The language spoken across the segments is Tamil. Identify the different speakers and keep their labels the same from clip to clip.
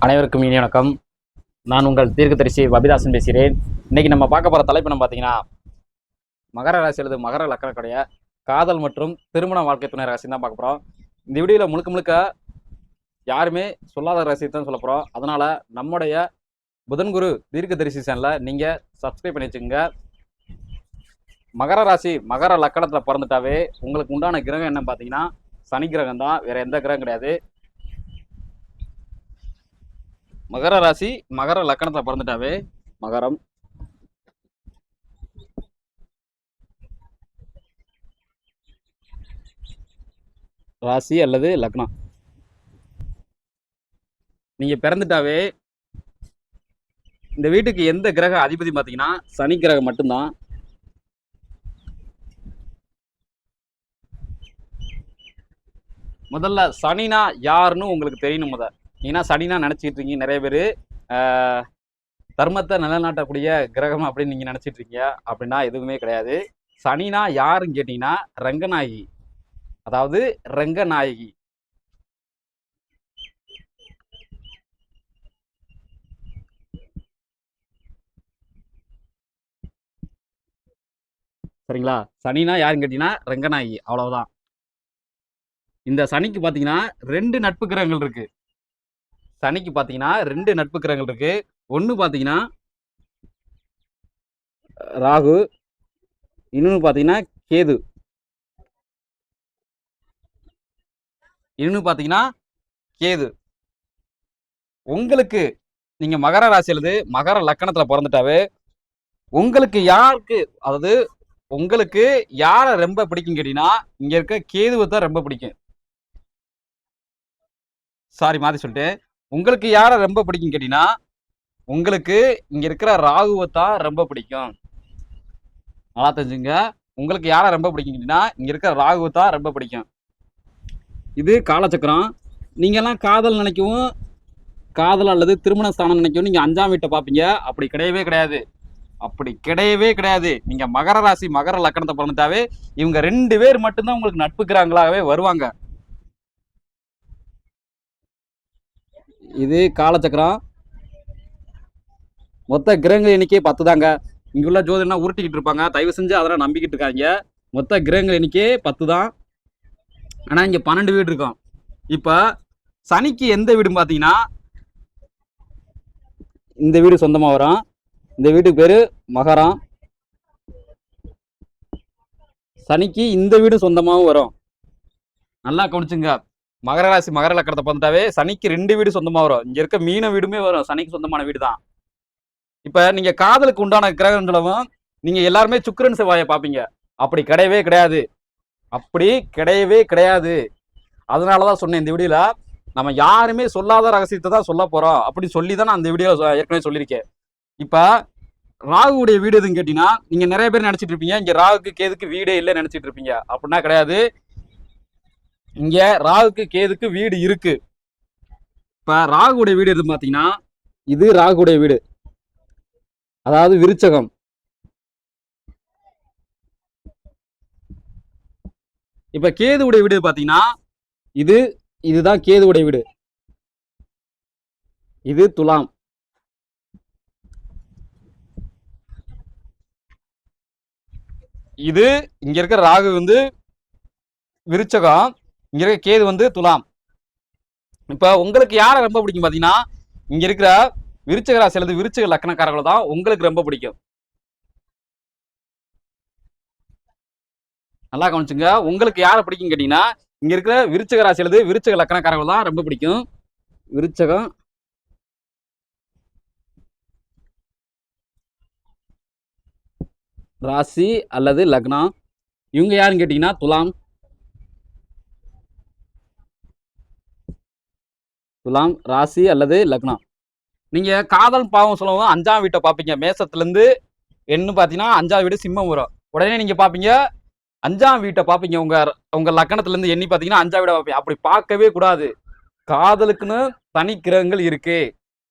Speaker 1: அனைவருக்கும் இனிய வணக்கம். நான் உங்கள் தீர்க்கதரிசி பபிதாசன் பேசுகிறேன். இன்னைக்கு நம்ம பார்க்க போகிற தலைப்பு என்ன பார்த்தீங்கன்னா, மகர ராசி அல்லது மகர லக்கணக்கூடிய காதல் மற்றும் திருமண வாழ்க்கை துணை ராசி தான் பார்க்க போகிறோம். இந்த வீடியோவில் முழுக்க யாருமே சொல்லாத ராசி தான் சொல்ல போகிறோம். அதனால் நம்முடைய புதன் குரு தீர்க்கதரிசி சேனலை நீங்கள் சப்ஸ்கிரைப் பண்ணி வச்சுக்கோங்க. மகர ராசி மகர லக்கணத்தில் பிறந்துட்டாவே உங்களுக்கு உண்டான கிரகம் என்னன்னு பார்த்தீங்கன்னா சனி கிரகம் தான், வேறு எந்த கிரகம் கிடையாது. மகர ராசி மகர லக்கணத்தில் பிறந்துட்டாவே மகரம், ராசி அல்லது லக்னம் நீங்க பிறந்துட்டாவே இந்த வீட்டுக்கு எந்த கிரக அதிபதி பார்த்தீங்கன்னா சனி கிரகம் மட்டும்தான். முதல்ல சனினா யாருன்னு உங்களுக்கு தெரியணும். ஏன்னா சனினா நினச்சிட்டு இருக்கீங்க நிறைய பேர் தர்மத்தை நிலநாட்டக்கூடிய கிரகம் அப்படின்னு நீங்கள் நினச்சிட்டு இருக்கீங்க. அப்படின்னா எதுவுமே கிடையாது. சனினா யாருன்னு கேட்டிங்கன்னா ரங்கநாயகி, அதாவது ரங்கநாயகி. சரிங்களா? சனினா யாருன்னு கேட்டிங்கன்னா ரங்கநாயகி, அவ்வளவுதான். இந்த சனிக்கு பார்த்தீங்கன்னா 2 நட்பு கிரகங்கள் இருக்கு. சனிக்கு பார்த்தீங்கன்னா 2 நட்பு கிரகங்கள் இருக்கு. ஒன்று பார்த்தீங்கன்னா ராகு, இன்னொன்று பார்த்தீங்கன்னா கேது. உங்களுக்கு நீங்க மகர ராசி அல்லது மகர லக்கணத்துல பிறந்துட்டாவே உங்களுக்கு யாருக்கு, அதாவது உங்களுக்கு யாரை ரொம்ப பிடிக்கும் கேட்டீங்கன்னா இங்க இருக்க கேதுவை தான் ரொம்ப பிடிக்கும். சாரி, மாத்தி சொல்லிட்டு, உங்களுக்கு யாரை ரொம்ப பிடிக்கும் கேட்டீங்கன்னா உங்களுக்கு இங்க இருக்கிற ராகுவை தான் ரொம்ப பிடிக்கும். நல்லா தெரிஞ்சுங்க. உங்களுக்கு யாரை ரொம்ப பிடிக்கும் கேட்டீங்கன்னா இங்க இருக்கிற ராகுவை தான் ரொம்ப பிடிக்கும். இது காலச்சக்கரம். நீங்க எல்லாம் காதல் நினைக்கவும், காதல் அல்லது திருமண ஸ்தானம் நினைக்கவும் நீங்க 5ஆம் வீட்டை பார்ப்பீங்க. அப்படி கிடையவே கிடையாது. நீங்க மகர ராசி மகர லக்கணத்தை பிறந்துட்டாவே இவங்க 2 பேர் மட்டும்தான் உங்களுக்கு நட்புக்கிறாங்களாகவே வருவாங்க. இது காலச்சக்கரம். மொத்த கிரகங்கள் எண்ணிக்கை 10 தாங்க. இங்குள்ள ஜோதிடம்னா உருட்டிக்கிட்டு இருப்பாங்க, தயவு செஞ்சு அதெல்லாம் நம்பிக்கிட்டு இருக்காங்க. மொத்த கிரகங்கள் எண்ணிக்கை 10 தான். ஆனா இங்க 12 வீடு இருக்கும். இப்ப சனிக்கு எந்த வீடுன்னு பாத்தீங்கன்னா இந்த வீடு சொந்தமா வரும். இந்த வீட்டுக்கு பேரு மகரம். சனிக்கு இந்த வீடு சொந்தமாகவும் வரும். நல்லா கவனிச்சுங்க. மகர ராசி மகர லக்கணத்தை பிறந்தாவே சனிக்கு 2 வீடு சொந்தமா வரும். இங்க இருக்க மீன வீடுமே வரும், சனிக்கு சொந்தமான வீடு தான். இப்ப நீங்க காதலுக்கு உண்டான கிரகம் சொல்லவும் நீங்க எல்லாருமே சுக்கிரன் செவ்வாயை பார்ப்பீங்க. அப்படி கிடையவே கிடையாது. அதனாலதான் சொன்னேன், இந்த வீடியோல நம்ம யாருமே சொல்லாத ரகசியத்தை தான் சொல்ல போறோம். அப்படி சொல்லி தான் நான் இந்த வீடியோ ஏற்கனவே சொல்லியிருக்கேன். இப்ப ராகுடைய வீடு எதுன்னு கேட்டீங்கன்னா நீங்க நிறைய பேர் நினைச்சிட்டு இருப்பீங்க இங்க ராகுக்கு கேதுக்கு வீடே இல்லை நினைச்சிட்டு இருப்பீங்க. அப்படின்னா கிடையாது. இங்க ராகுக்கு கேதுக்கு வீடு இருக்கு. இப்ப ராகுடைய வீடு எது பாத்தீங்கன்னா இது ராகுடைய வீடு, அதாவது விருச்சகம். இப்ப கேதுவுடைய வீடு பாத்தீங்கன்னா இதுதான் கேதுவுடைய வீடு. இது துலாம். இது இங்க இருக்கிற ராகு வந்து விருச்சகம், இங்க இருக்க கேது வந்து துலாம். இப்ப உங்களுக்கு யாரை ரொம்ப பிடிக்கும் பாத்தீங்கன்னா இங்க இருக்கிற விருச்சிக ராசி அல்லது விருச்சிக லக்கணக்காரர்கள் தான் உங்களுக்கு ரொம்ப பிடிக்கும். நல்லா கவனிச்சுங்க. உங்களுக்கு யாரை பிடிக்கும் கேட்டீங்கன்னா இங்க இருக்கிற விருச்சிக ராசி அல்லது விருச்சிக லக்கணக்காரர்கள் தான் ரொம்ப பிடிக்கும். விருச்சகம், ராசி அல்லது லக்னம். இவங்க யாருன்னு கேட்டீங்கன்னா துலாம் ராசி அல்லது லக்னம். நீங்க காதல் பாவம் சொல்லவும் 5ஆம் வீட்டை பார்ப்பீங்க. மேசத்துல இருந்து என்ன பாத்தீங்கன்னா 5ஆம் வீடு சிம்மம் வரும். உடனே நீங்க பாப்பீங்க 5ஆம் வீட்டை பார்ப்பீங்க. உங்க லக்கணத்துல இருந்து எண்ணி பாத்தீங்கன்னா 5ஆம் வீடை பார்ப்பீங்க. அப்படி பார்க்கவே கூடாது. காதலுக்குன்னு தனி கிரகங்கள் இருக்கு.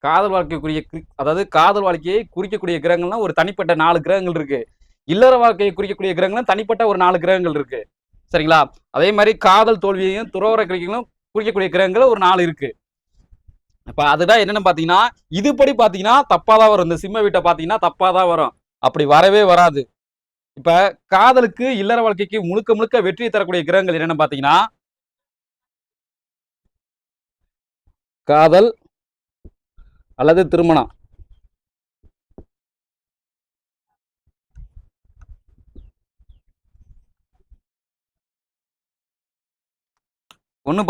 Speaker 1: காதல் வாழ்க்கைக்குரிய, அதாவது காதல் வாழ்க்கையை குறிக்கக்கூடிய கிரகங்கள்லாம் ஒரு தனிப்பட்ட 4 கிரகங்கள் இருக்கு. இல்லற வாழ்க்கையை குறிக்கக்கூடிய கிரகங்களும் தனிப்பட்ட ஒரு 4 கிரகங்கள் இருக்கு. சரிங்களா? அதே மாதிரி காதல் தோல்வியையும் துறவர கிரகங்களும் குறிக்கக்கூடிய கிரகங்கள் ஒரு 4 இருக்கு. இப்ப அதுதான் என்னன்னு பாத்தீங்கன்னா, இதுபடி பாத்தீங்கன்னா தப்பாதான் வரும். இந்த சிம்ம வீட்டை பாத்தீங்கன்னா தப்பாதான் வரும். அப்படி வரவே வராது. இப்ப காதலுக்கு இல்லற வாழ்க்கைக்கு முழுக்க முழுக்க வெற்றி தரக்கூடிய கிரகங்கள் என்னன்னு பாத்தீங்கன்னா, காதல் அல்லது திருமணம். ஒண்ணு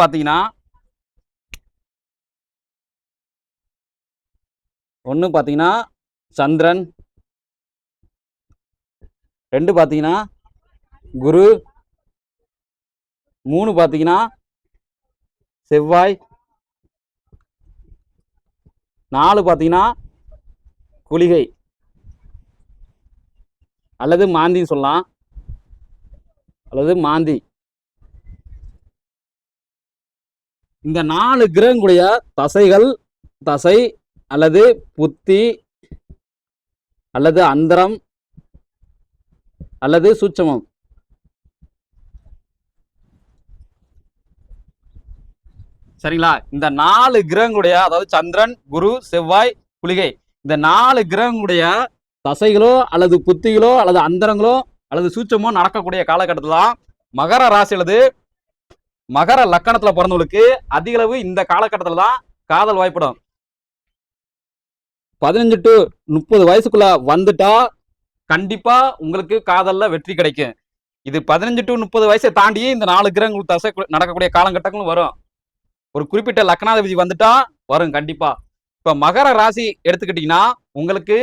Speaker 1: பாத்தீங்கன்னா சந்திரன், 2 பாத்தீங்கன்னா குரு, 3 பாத்தீங்கன்னா செவ்வாய், 4 பாத்தீங்கன்னா குளிகை அல்லது மாந்தி சொல்லலாம், அல்லது மாந்தி. இந்த 4 கிரகங்களுடைய தசை அல்லது புத்தி அல்லது அந்தரம் அல்லது சூட்சமம். சரிங்களா? இந்த 4 கிரகங்களுடைய, அதாவது சந்திரன், குரு, செவ்வாய், குளிகை, இந்த 4 கிரகங்களுடைய தசைகளோ அல்லது புத்திகளோ அல்லது அந்தரங்களோ அல்லது சூட்சமோ நடக்கக்கூடிய காலகட்டத்தில் தான் மகர ராசி அல்லது மகர லக்கணத்துல பிறந்தவங்களுக்கு அதிக அளவு இந்த காலகட்டத்தில் தான் காதல் வாய்ப்படும். 15 to 30 வயசுக்குள்ள வந்துட்டா கண்டிப்பா உங்களுக்கு காதல்ல வெற்றி கிடைக்கும். இது 15 to 30 வயசை தாண்டி இந்த 4 கிரகங்கள் தசை நடக்கக்கூடிய காலகட்டங்களும் வரும். ஒரு குறிப்பிட்ட லக்னாதிபதி வந்துட்டா வரும் கண்டிப்பா. இப்ப மகர ராசி எடுத்துக்கிட்டீங்கன்னா உங்களுக்கு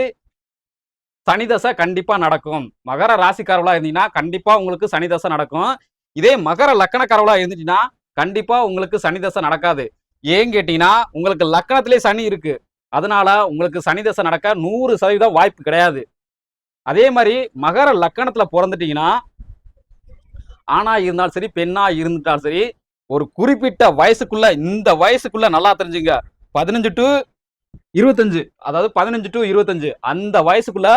Speaker 1: சனி தசை கண்டிப்பா நடக்கும். மகர ராசிக்காரர்களா இருந்தீங்கன்னா கண்டிப்பா உங்களுக்கு சனி தசை நடக்கும். இதே மகர லக்கணக்காரர்களா இருந்துட்டீங்கன்னா கண்டிப்பா உங்களுக்கு சனி தசை நடக்காது. ஏன் கேட்டீங்கன்னா உங்களுக்கு லக்கணத்திலே சனி இருக்கு. அதனால உங்களுக்கு சனி தசை நடக்க 100% வாய்ப்பு கிடையாது. அதே மாதிரி மகர லக்கணத்துல பிறந்துட்டீங்கன்னா ஆணா இருந்தாலும் சரி பெண்ணா இருந்துட்டாலும் சரி ஒரு குறிப்பிட்ட வயசுக்குள்ள, இந்த வயசுக்குள்ள நல்லா தெரிஞ்சுங்க, 15 to 25, அதாவது 15 to 25 அந்த வயசுக்குள்ள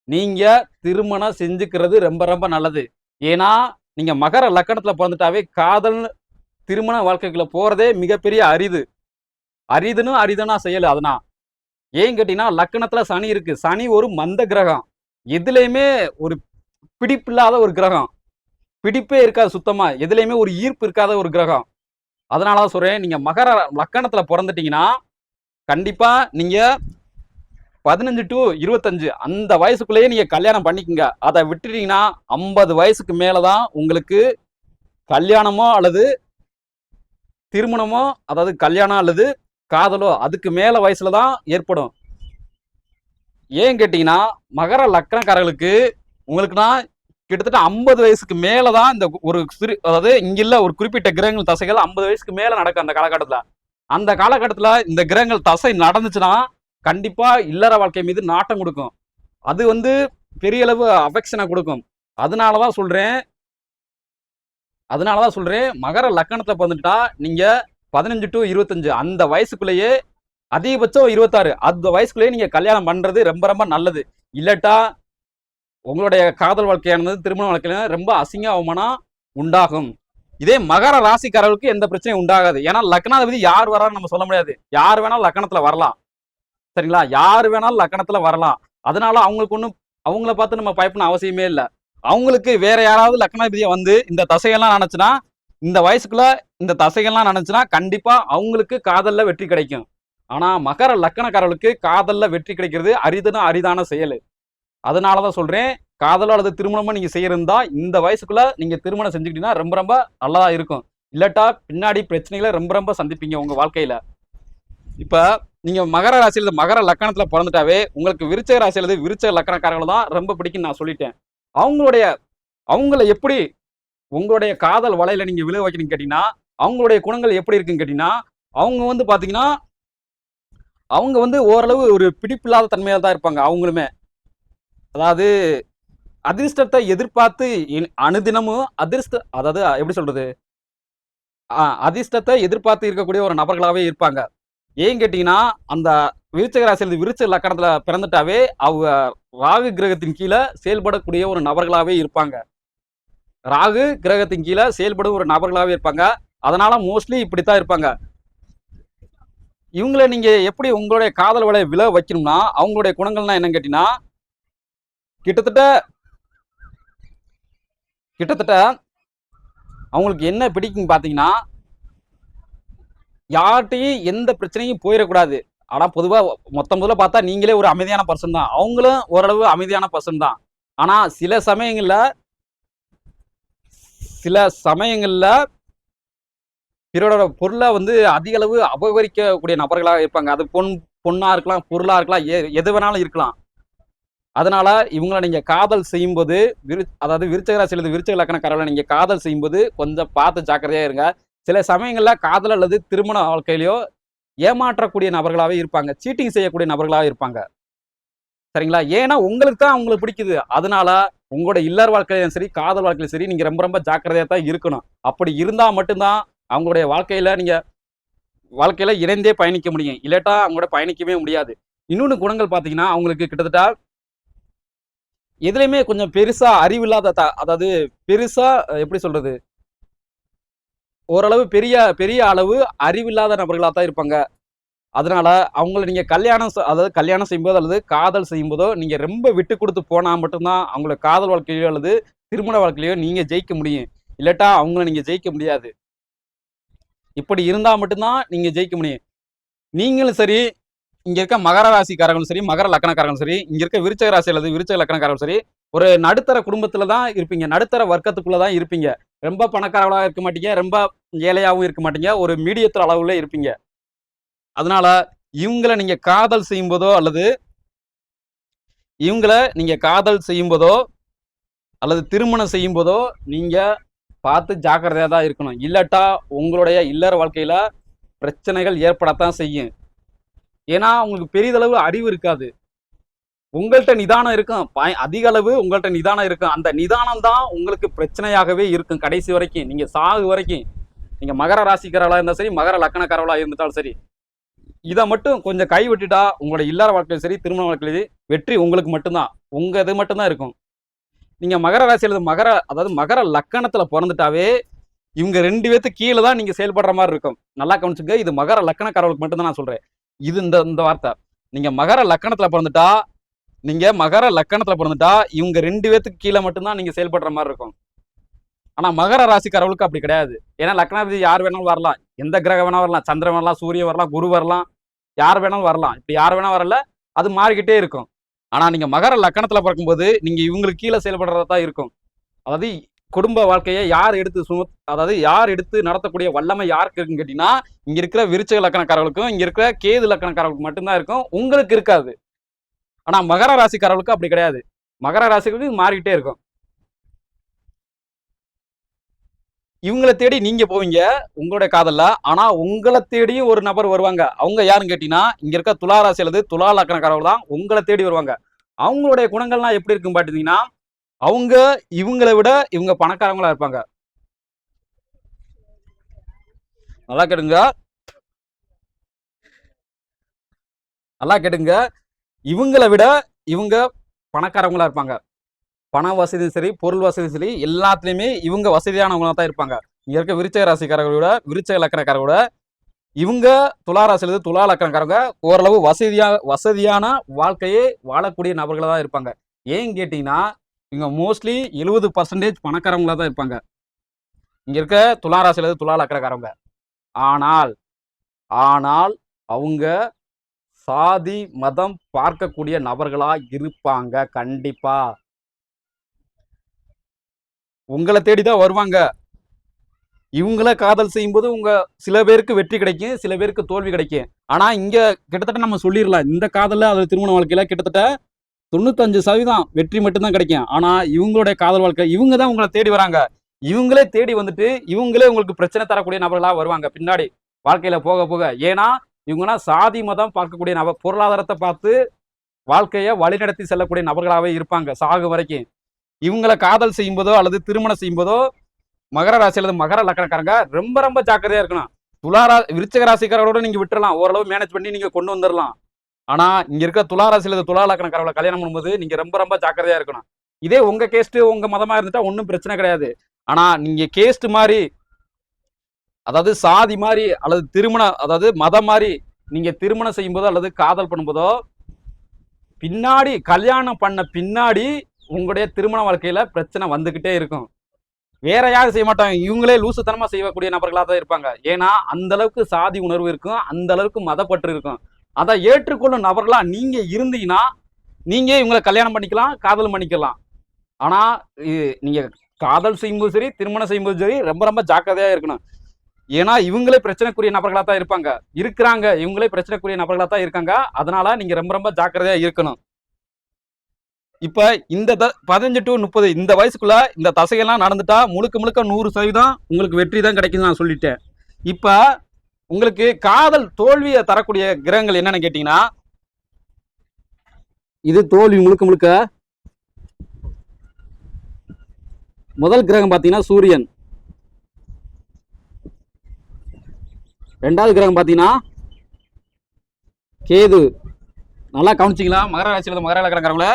Speaker 1: நீங்க திருமணம் செஞ்சுக்கிறது ரொம்ப ரொம்ப நல்லது. ஏன்னா நீங்க மகர லக்கணத்துல பிறந்துட்டாவே காதல் திருமண வாழ்க்கைக்குள்ள போறதே மிகப்பெரிய அரிதுன்னா செய்யல. அதனா ஏன் கேட்டீங்கன்னா லக்கணத்துல சனி இருக்கு. சனி ஒரு மந்த கிரகம், எதுலையுமே ஒரு பிடிப்பில்லாத ஒரு கிரகம், பிடிப்பே இருக்காது சுத்தமா, எதுலையுமே ஒரு ஈர்ப்பு இருக்காத ஒரு கிரகம். அதனால சொல்றேன், நீங்க மகர லக்கணத்துல பிறந்துட்டீங்கன்னா கண்டிப்பா நீங்க 15 to 25 அந்த வயசுக்குள்ளேயே நீங்க கல்யாணம் பண்ணிக்கங்க. அதை விட்டுட்டீங்கன்னா 50 வயசுக்கு மேலதான் உங்களுக்கு கல்யாணமோ அல்லது திருமணமோ, அதாவது கல்யாணம் அல்லது காதலோ அதுக்கு மேல வயசுலதான் ஏற்படும். ஏன் கேட்டீங்கன்னா மகர லக்கணக்காரர்களுக்கு உங்களுக்குன்னா கிட்டத்தட்ட 50 வயசுக்கு மேலதான் இந்த ஒரு அதாவது இங்க இல்ல ஒரு குறிப்பிட்ட கிரகங்கள் தசைகள் 50 வயசுக்கு மேல நடக்கும். அந்த காலகட்டத்துல இந்த கிரகங்கள் தசை நடந்துச்சுன்னா கண்டிப்பா இல்லற வாழ்க்கை மீது நாட்டம் கொடுக்கும். அது பெரிய அளவு அஃபெக்ஷனை கொடுக்கும். அதனாலதான் சொல்றேன் மகர லக்கணத்துல வந்துட்டா நீங்க 15 to 25 அந்த வயசுக்குள்ளேயே, அதிகபட்சம் 26 அந்த வயசுக்குள்ளேயே நீங்க கல்யாணம் பண்றது ரொம்ப ரொம்ப நல்லது. இல்லட்டா உங்களுடைய காதல் வாழ்க்கையானது திருமண வாழ்க்கையில ரொம்ப அசிங்க அவமானம் உண்டாகும். இதே மகர ராசிக்காரர்களுக்கு எந்த பிரச்சனையும் உண்டாகாது. ஏன்னா லக்னாதிபதி யார் வரான்னு நம்ம சொல்ல முடியாது. யார் வேணாலும் லக்கணத்துல வரலாம். சரிங்களா? யார் வேணாலும் லக்கணத்துல வரலாம். அதனால அவங்கள பார்த்து நம்ம பயப்படணும் அவசியமே இல்லை. அவங்களுக்கு வேற யாராவது லக்னாதிபதியை இந்த தசைகள்லாம் நினைச்சுன்னா, இந்த வயசுக்குள்ள இந்த தசைகள்லாம் நினைச்சுன்னா கண்டிப்பா அவங்களுக்கு காதல்ல வெற்றி கிடைக்கும். ஆனா மகர லக்கணக்காரர்களுக்கு காதல்ல வெற்றி கிடைக்கிறது அரிதான செயல். அதனாலதான் சொல்றேன், காதலோ அல்லது திருமணமோ நீங்க செய்யறதா இந்த வயசுக்குள்ள நீங்க திருமணம் செஞ்சுக்கிட்டீங்கன்னா ரொம்ப ரொம்ப நல்லதா இருக்கும். இல்லட்டா பின்னாடி பிரச்சனைகளை ரொம்ப ரொம்ப சந்திப்பீங்க உங்க வாழ்க்கையில. இப்ப நீங்க மகர ராசியில மகர லக்கணத்துல பிறந்துட்டாவே உங்களுக்கு விருச்சக ராசியில விருச்சக லக்கணக்காரர்கள் தான் ரொம்ப பிடிக்கும் நான் சொல்லிட்டேன். அவங்கள எப்படி உங்களுடைய காதல் வலையில நீங்க விழ வைக்கணும்னு கேட்டீங்கன்னா, அவங்களுடைய குணங்கள் எப்படி இருக்குன்னு கேட்டீங்கன்னா, அவங்க பாத்தீங்கன்னா அவங்க ஓரளவு ஒரு பிடிப்பில்லாத தன்மையில தான் இருப்பாங்க. அவங்களுமே அதாவது அதிர்ஷ்டத்தை எதிர்பார்த்து அனுதினமும் அதாவது எப்படி சொல்றது, அதிர்ஷ்டத்தை எதிர்பார்த்து இருக்கக்கூடிய ஒரு நபர்களாவே இருப்பாங்க. ஏன் கேட்டீங்கன்னா அந்த விருச்சக ராசியிலிருந்து விருச்சக லக்கணத்துல பிறந்துட்டாவே அவங்க ராகு கிரகத்தின் கீழே செயல்படக்கூடிய ஒரு நபர்களாவே இருப்பாங்க. ராகு கிரகத்தின் கீழே செயல்படும் ஒரு நபர்களாவே இருப்பாங்க. அதனால மோஸ்ட்லி இப்படித்தான் இருப்பாங்க. இவங்களை நீங்க எப்படி உங்களுடைய காதல் வலையை விழ வைக்கணும்னா அவங்களுடைய குணங்கள்னா என்னன்னு கேட்டீங்கன்னா கிட்டத்தட்ட கிட்டத்தட்ட அவங்களுக்கு என்ன பிடிக்கும் பார்த்தீங்கன்னா யார்கிட்டையும் எந்த பிரச்சனையும் போயிடக்கூடாது. ஆனா பொதுவா முதல்ல பார்த்தா நீங்களே ஒரு அமைதியான பர்சன் தான். அவங்களும் ஓரளவு அமைதியான பர்சன் தான். ஆனா சில சமயங்கள்ல பிறரோட பொருளை வந்து அதிக அளவு அபகரிக்கக்கூடிய நபர்களாக இருப்பாங்க. அது பொண்ணா இருக்கலாம், பொருளா இருக்கலாம், எது வேணாலும் இருக்கலாம். அதனால இவங்களை நீங்க காதல் செய்யும்போது அதாவது விருச்சிக ராசி அல்லது விருச்சிக லக்னக்காரர்களை நீங்க காதல் செய்யும்போது கொஞ்சம் பார்த்து ஜாக்கிரதையா இருங்க. சில சமயங்கள்ல காதல் அல்லது திருமண வாழ்க்கையிலயோ ஏமாற்றக்கூடிய நபர்களாவே இருப்பாங்க, சீட்டிங் செய்யக்கூடிய நபர்களாக இருப்பாங்க. சரிங்களா? ஏன்னா உங்களுக்கு தான் அவங்களுக்கு பிடிக்குது. அதனால உங்களோட இல்லற வாழ்க்கையிலும் சரி, காதல் வாழ்க்கையிலும் சரி, நீங்க ரொம்ப ரொம்ப ஜாக்கிரதையா தான் இருக்கணும். அப்படி இருந்தா மட்டும்தான் அவங்களுடைய வாழ்க்கையில இணைந்தே பயணிக்க முடியும். இல்லாட்டா அவங்களோட பயணிக்கவே முடியாது. இன்னொன்று குணங்கள் பார்த்தீங்கன்னா அவங்களுக்கு கிட்டத்தட்ட எதுலையுமே கொஞ்சம் பெருசா அறிவில்லாத அதாவது பெருசா எப்படி சொல்றது, ஓரளவு பெரிய பெரிய அளவு அறிவில்லாத நபர்களாக தான் இருப்பாங்க. அதனால அவங்கள நீங்க கல்யாணம் செய்யும்போது அல்லது காதல் செய்யும்போதோ நீங்க ரொம்ப விட்டு கொடுத்து போனா மட்டும்தான் அவங்களோட காதல் வாழ்க்கையிலயோ அல்லது திருமண வாழ்க்கையிலயோ நீங்க ஜெயிக்க முடியும். இல்லாட்டா அவங்கள நீங்க ஜெயிக்க முடியாது. இப்படி இருந்தா மட்டும்தான் நீங்க ஜெயிக்க முடியும். நீங்களும் சரி, இங்க இருக்க மகர ராசிக்காரங்களும் சரி, மகர லக்னக்காரங்களும் சரி, இங்க இருக்க விருச்சக ராசி அல்லது விருச்சக லக்னக்காரங்களும் சரி, ஒரு நடுத்தர குடும்பத்துல தான் இருப்பீங்க, நடுத்தர வர்க்கத்துக்குள்ள தான் இருப்பீங்க. ரொம்ப பணக்காரர்களாக இருக்க மாட்டீங்க, ரொம்ப ஏழையாகவும் இருக்க மாட்டீங்க, ஒரு மீடியத்தில் அளவுல இருப்பீங்க. அதனால இவங்களை நீங்க காதல் செய்யும்போதோ அல்லது திருமணம் செய்யும்போதோ நீங்க பார்த்து ஜாக்கிரதையா தான் இருக்கணும். இல்லாட்டா உங்களுடைய இல்லற வாழ்க்கையில பிரச்சனைகள் ஏற்படத்தான் செய்யும். ஏன்னா உங்களுக்கு பெரிதளவு அறிவு இருக்காது, உங்கள்கிட்ட நிதானம் இருக்கும், அதிக அளவு உங்கள்கிட்ட நிதானம் இருக்கும். அந்த நிதானம் தான் உங்களுக்கு பிரச்சனையாகவே இருக்கும் கடைசி வரைக்கும், நீங்க சாகு வரைக்கும். நீங்க மகர ராசிக்காரர்களா இருந்தாலும் சரி, மகர லக்னக்காரர்களா இருந்தாலும் சரி, இதை மட்டும் கொஞ்சம் கை விட்டுட்டா உங்களோட இல்லற வாழ்க்கையிலும் சரி, திருமண வாழ்க்கையிலும் வெற்றி உங்களுக்கு மட்டும்தான், உங்க இது மட்டும்தான் இருக்கும். நீங்க மகர ராசி அல்லது மகர லக்கணத்துல பிறந்துட்டாவே இவங்க 2 பேத்துக்கு கீழே தான் நீங்க செயல்படுற மாதிரி இருக்கும். நல்லா கவனிச்சுங்க, இது மகர லக்கணக்காரர்களுக்கு மட்டும்தான் நான் சொல்றேன். இது இந்த வார்த்தை. நீங்க மகர லக்கணத்துல பிறந்துட்டா இவங்க 2 பேத்துக்கு கீழே மட்டும்தான் நீங்க செயல்படுற மாதிரி இருக்கும். ஆனா மகர ராசிக்காரர்களுக்கு அப்படி கிடையாது. ஏன்னா லக்னாதிபதி யார் வேணாலும் வரலாம், எந்த கிரகம் வேணாலும் வரலாம், சந்திரன் வரலாம், சூரியன் வரலாம், குரு வரலாம், யார் வேணாலும் வரலாம். இப்படி யார் வேணாலும் வரல, அது மாறிக்கிட்டே இருக்கும். ஆனா நீங்க மகர லக்கணத்துல பிறக்கும்போது நீங்க இவங்களுக்கு கீழே செயல்படுறதா தான் இருக்கும். அதாவது குடும்ப வாழ்க்கையை யார் எடுத்து நடத்தக்கூடிய வல்லமை யாருக்கு இருக்குன்னு கேட்டீங்கன்னா இங்க இருக்கிற விருச்சிக லக்கணக்காரர்களுக்கும் இங்க இருக்கிற கேது லக்கணக்காரர்களுக்கு மட்டும்தான் இருக்கும், உங்களுக்கு இருக்காது. ஆனா மகர ராசிக்காரர்களுக்கு அப்படி கிடையாது. மகர ராசிகளுக்கு மாறிக்கிட்டே இருக்கும். இவங்களை தேடி நீங்க போவீங்க உங்களுடைய காதல்ல. ஆனா உங்களை தேடியும் ஒரு நபர் வருவாங்க. அவங்க யாருன்னு கேட்டீங்கன்னா இங்க இருக்க துலா ராசி அல்லது துலா லக்னக்காரர்கள் தான் உங்களை தேடி வருவாங்க. அவங்களுடைய குணங்கள்லாம் எப்படி இருக்கும் பாத்தீங்கன்னா இவங்களை விட இவங்க பணக்காரங்களா இருப்பாங்க. நல்லா கேட்டுங்க, இவங்களை விட இவங்க பணக்காரங்களா இருப்பாங்க. பண வசதி சரி, பொருள் வசதி சரி, எல்லாத்துலயுமே இவங்க வசதியானவங்களா தான் இருப்பாங்க. இங்க இருக்க விருச்சிக ராசிக்காரர்களோட விருச்சிக லக்கணக்காரர்களோட இவங்க துலா ராசியிலிருந்து துலா லக்கணக்காரங்க ஓரளவு வசதியான வாழ்க்கையை வாழக்கூடிய நபர்களா தான் இருப்பாங்க. ஏன்னு கேட்டீங்கன்னா இவங்க மோஸ்ட்லி 70% பணக்காரங்களா தான் இருப்பாங்க, இங்க இருக்க துலா ராசியிலிருந்து துலா லக்கணக்காரங்க. ஆனால் அவங்க சாதி மதம் பார்க்கக்கூடிய நபர்களா இருப்பாங்க. கண்டிப்பா உங்களை தேடிதான் வருவாங்க. இவங்கள காதல் செய்யும்போது சில பேருக்கு வெற்றி கிடைக்கும், சில பேருக்கு தோல்வி கிடைக்கும். ஆனா இங்க கிட்டத்தட்ட நம்ம சொல்லிடலாம், இந்த காதல்ல அது திருமண வாழ்க்கையில கிட்டத்தட்ட 95% வெற்றி மட்டும்தான் கிடைக்கும். ஆனா இவங்களுடைய காதல் வாழ்க்கை இவங்க தான் உங்களை தேடி வராங்க. இவங்களே தேடி வந்துட்டு இவங்களே உங்களுக்கு பிரச்சனை தரக்கூடிய நபர்களா வருவாங்க பின்னாடி வாழ்க்கையில போக போக. ஏன்னா இவங்கன்னா சாதி மதம் பார்க்கக்கூடிய நபர், பொருளாதாரத்தை பார்த்து வாழ்க்கையை வழிநடத்தி செல்லக்கூடிய நபர்களாகவே இருப்பாங்க சாகு வரைக்கும். இவங்களை காதல் செய்யும்போதோ அல்லது திருமணம் செய்யும்போதோ மகர ராசி அல்லது மகர லக்கணக்காரங்க ரொம்ப ரொம்ப ஜாக்கிரதையா இருக்கணும். விருச்சிக ராசிக்காரோட நீங்க விட்டுறலாம், ஓரளவு மேனேஜ் பண்ணி நீங்க கொண்டு வந்துடலாம். ஆனா இங்க இருக்க துலா ராசி அல்லது துலா லக்கணக்காரர்களை கல்யாணம் பண்ணும்போது நீங்க ரொம்ப ரொம்ப ஜாக்கிரதையா இருக்கணும். இதே உங்க கேஸ்ட் உங்க மதமா இருந்துட்டா ஒன்றும் பிரச்சனை கிடையாது. ஆனா நீங்க கேஸ்ட் மாதிரி, அதாவது சாதி மாதிரி அல்லது மதம் மாதிரி நீங்க திருமணம் செய்யும்போதோ அல்லது காதல் பண்ணும்போதோ பின்னாடி கல்யாணம் பண்ண பின்னாடி உங்களுடைய திருமண வாழ்க்கையில பிரச்சனை வந்துகிட்டே இருக்கும். வேற யாரும் செய்ய மாட்டாங்க, இவங்களே லூசுத்தனமா செய்யக்கூடிய நபர்களாக தான் இருப்பாங்க. ஏன்னா அந்த அளவுக்கு சாதி உணர்வு இருக்கும், அந்த அளவுக்கு மதப்பற்று இருக்கும். அதை ஏற்றுக்கொள்ளும் நபர்களா நீங்க இருந்தீங்கன்னா நீங்க இவங்களை கல்யாணம் பண்ணிக்கலாம், காதல் பண்ணிக்கலாம். ஆனா நீங்க காதல் செய்யும்போது சரி, திருமணம் செய்யும்போது சரி, ரொம்ப ரொம்ப ஜாக்கிரதையா இருக்கணும். ஏன்னா இவங்களே பிரச்சனைக்குரிய நபர்களா தான் இருக்கிறாங்க, இவங்களே பிரச்சனைக்குரிய நபர்களா தான் இருக்காங்க. அதனால நீங்க ரொம்ப ரொம்ப ஜாக்கிரதையா இருக்கணும். இப்ப இந்த 15 to 30 இந்த வயசுக்குள்ள இந்த தசையெல்லாம் நடந்துட்டா முழுக்க முழுக்க 100% உங்களுக்கு வெற்றி தான் கிடைக்குன்னு நான் சொல்லிட்டேன். இப்ப உங்களுக்கு காதல் தோல்வியை தரக்கூடிய கிரகங்கள் என்னன்னு கேட்டீங்கன்னா, இது தோல்வி முழுக்க முழுக்க. முதல் கிரகம் பாத்தீங்கன்னா சூரியன், ரெண்டாவது கிரகம் பாத்தீங்கன்னா கேது. நல்லா கவனிச்சிங்களா? மகர ராசியில மகர லக்னக்காரங்கள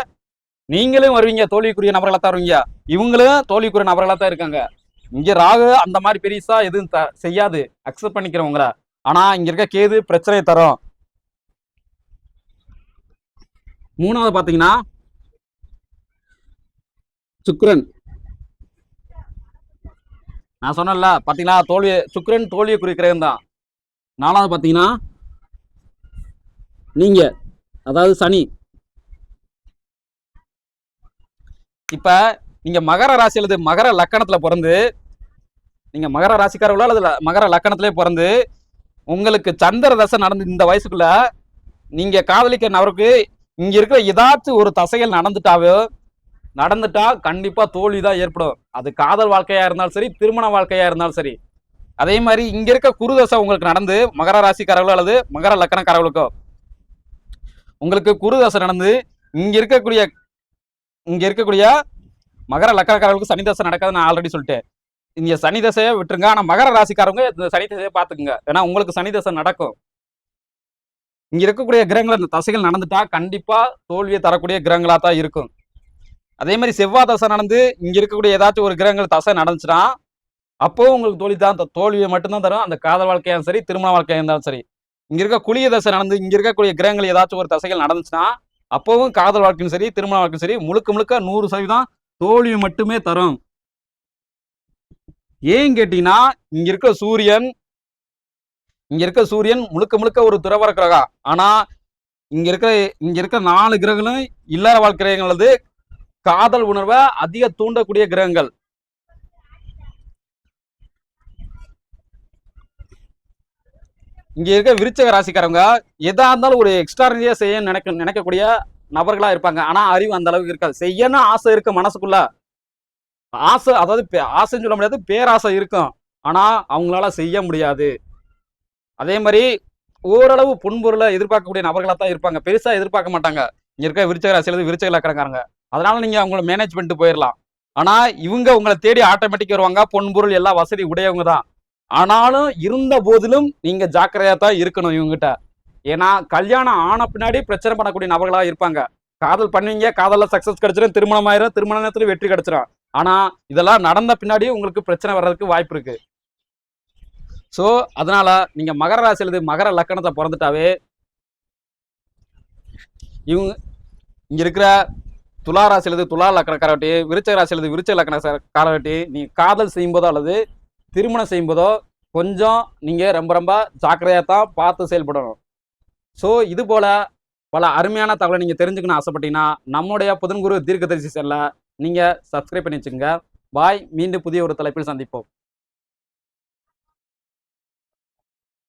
Speaker 1: நீங்களும் வருவீங்க, தோல்விக்குரிய நபர்களா தான் வருவீங்க, இவங்களும் தோல்விக்குரிய நபர்களா தான் இருக்காங்க. இங்க ராகு அந்த மாதிரி பெருசா எதுவும் செய்யாது, அக்செப்ட் பண்ணிக்கிறவங்கள. ஆனா இங்க இருக்க கேது பிரச்சனையை தரும். மூணாவது பாத்தீங்கன்னா சுக்கிரன். நான் சொன்னேன்ல பாத்தீங்களா, சுக்கிரன் தோல்வியை குறிக்கிறேன் தான். நாலாவது பாத்தீங்கன்னா நீங்க, அதாவது சனி. இப்ப நீங்க மகர ராசி அல்லது மகர லக்கணத்துல பிறந்து, நீங்க மகர ராசிக்காரர்களோ அல்லது மகர லக்கணத்திலே பிறந்து உங்களுக்கு சந்திர தசை நடந்து இந்த வயசுக்குள்ள நீங்க காதலிக்கிற நபருக்கு இங்க இருக்கிற ஏதாச்சும் ஒரு தசைகள் நடந்துட்டா கண்டிப்பா தோல்விதான் ஏற்படும். அது காதல் வாழ்க்கையா இருந்தாலும் சரி, திருமண வாழ்க்கையா இருந்தாலும் சரி. அதே மாதிரி இங்க இருக்க குருதசை உங்களுக்கு நடந்து, மகர ராசிக்காரர்களோ அல்லது மகர லக்கணக்காரர்களுக்கோ உங்களுக்கு குருதசை நடந்து இங்க இருக்கக்கூடிய மகர லக்கணக்காரர்களுக்கு சனி தசை நடக்காது, நான் ஆல்ரெடி சொல்லிட்டேன். இங்க சனி தசையை விட்டுருங்க. ஆனா மகர ராசிக்காரங்க இந்த சனி தசையை பாத்துக்குங்க, ஏன்னா உங்களுக்கு சனி தசை நடக்கும். இங்க இருக்கக்கூடிய கிரகங்கள் இந்த தசைகள் நடந்துட்டா கண்டிப்பா தோல்வியை தரக்கூடிய கிரகங்களா தான் இருக்கும். அதே மாதிரி செவ்வாய் தசை நடந்து இங்க இருக்கக்கூடிய ஏதாச்சும் ஒரு கிரகங்கள் தசை நடந்துச்சுன்னா அப்போ உங்களுக்கு தோல்வியை மட்டும்தான் தரும். அந்த காதல் வாழ்க்கையாலும் சரி, திருமண வாழ்க்கையா இருந்தாலும் சரி. இங்க இருக்க குளிய தசை நடந்து இங்க இருக்கக்கூடிய கிரகங்கள் ஏதாச்சும் ஒரு தசைகள் நடந்துச்சுன்னா அப்பவும் காதல் வாழ்க்கையும் சரி, திருமண வாழ்க்கையும் சரி, முழுக்க முழுக்க 100% தோல்வி மட்டுமே தரும். ஏன் கேட்டீங்கன்னா, இங்க இருக்க சூரியன் முழுக்க முழுக்க ஒரு துறவர கிரகம். ஆனா இங்க இருக்க 4 கிரகங்களும் இல்லற வாழ்க்கை கிரகங்கள், காதல் உணர்வை அதிக தூண்டக்கூடிய கிரகங்கள். இங்க இருக்க விருச்சக ராசிக்காரங்க எதா இருந்தாலும் ஒரு எக்ஸ்ட்ரானியா செய்ய நினைக்கக்கூடிய நபர்களா இருப்பாங்க. ஆனா அறிவு அந்த அளவுக்கு இருக்காது. செய்யணும் ஆசை இருக்கு மனசுக்குள்ள, ஆசை, அதாவது ஆசைன்னு சொல்ல முடியாது, பேராசை இருக்கும். ஆனா அவங்களால செய்ய முடியாது. அதே மாதிரி ஓரளவு பொன்பொருளை எதிர்பார்க்கக்கூடிய நபர்களா தான் இருப்பாங்க, பெருசா எதிர்பார்க்க மாட்டாங்க. இங்க இருக்க விருச்சக ராசியில விருச்சக லக்கணக்காரங்க. அதனால நீங்க அவங்கள மேனேஜ் பண்ணிட்டு போயிடலாம். ஆனா இவங்க உங்களை தேடி ஆட்டோமேட்டிக் வருவாங்க, பொன்பொருள் எல்லா வசதி உடையவங்க தான். ஆனாலும் இருந்த போதிலும் நீங்க ஜாக்கிரதையா தான் இருக்கணும் இவங்ககிட்ட. ஏன்னா கல்யாணம் ஆன பின்னாடி பிரச்சனை பண்ணக்கூடிய நபர்களா இருப்பாங்க. காதல் பண்ணுவீங்க, காதல்ல சக்சஸ் கிடைச்சிடும், திருமணம் ஆயிரும், திருமண நேரத்துல வெற்றி கிடைச்சிடும். ஆனா இதெல்லாம் நடந்த பின்னாடி உங்களுக்கு பிரச்சனை வர்றதுக்கு வாய்ப்பு இருக்கு. சோ அதனால நீங்க மகர ராசி அல்லது மகர லக்கணத்தை பிறந்துட்டாவே, இங்க இருக்கிற துலா ராசி அல்லது துலா லக்கணக்காரவட்டி, விருச்சக ராசி அல்லது விருச்சக லக்கணக்காரவட்டி, நீ காதல் செய்யும்போதோ அல்லது திருமணம் செய்யும்போதோ கொஞ்சம் நீங்க ரொம்ப ரொம்ப ஜாக்கிரதையா தான் பார்த்து செயல்படணும். ஸோ இது போல பல அருமையான தகவலை நீங்க தெரிஞ்சுக்கணும் ஆசைப்பட்டீங்கன்னா நம்முடைய புதன்குரு தீர்க்கதரிசி சேனலை நீங்க சப்ஸ்கிரைப் பண்ணி வச்சுக்கோங்க. பாய். மீண்டும் புதிய ஒரு தலைப்பில் சந்திப்போம்.